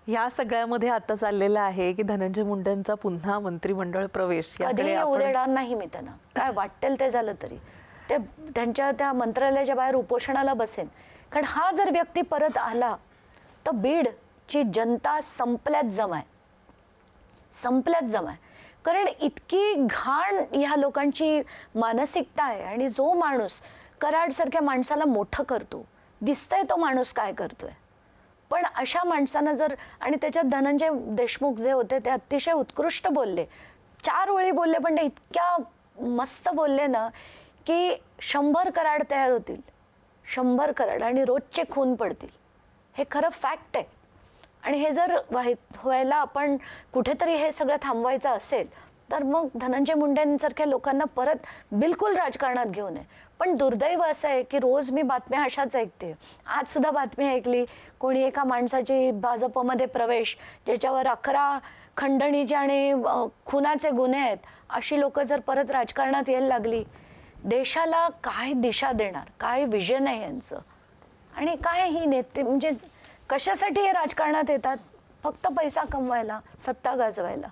या सगळ्यामध्ये आता चाललेलं आहे की धनंजय मुंडेंचा पुन्हा मंत्रिमंडळ प्रवेश कधी येऊ देणार नाही मी त्यांना, काय वाटेल ते झालं तरी ते त्यांच्या त्या मंत्रालयाच्या बाहेर उपोषणाला बसेन. कारण हा जर व्यक्ती परत आला तर बीडची जनता संपल्यात जमाय, संपल्यात जमाय. कारण इतकी घाण ह्या लोकांची मानसिकता आहे. आणि जो माणूस कराडसारख्या माणसाला मोठं करतो, दिसतंय तो माणूस काय करतोय, पण अशा माणसानं जर, आणि त्याच्यात धनंजय देशमुख जे होते ते अतिशय उत्कृष्ट बोलले, 4 ओळी बोलले, पण ते इतक्या मस्त बोलले ना की 100 कराड तयार होतील, 100 कराड, आणि रोजचे खून पडतील. हे खरं फॅक्ट आहे. आणि हे जर व्हायला आपण कुठेतरी हे सगळं थांबवायचं असेल तर मग धनंजय मुंडेंसारख्या लोकांना परत बिलकुल राजकारणात घेऊ नये. पण दुर्दैव असं आहे की रोज मी बातम्या अशाच ऐकते. आज सुद्धा बातमी ऐकली, कोणी एका माणसाची भाजपमध्ये प्रवेश, ज्याच्यावर 11 खंडणीचे आणि खुनाचे गुन्हे आहेत, अशी लोक जर परत राजकारणात यायला लागली, देशाला काय दिशा देणार, काय विजन आहे यांचं, आणि काय ही नेते म्हणजे कशासाठी हे राजकारणात येतात? फक्त पैसा कमवायला, सत्ता गाजवायला.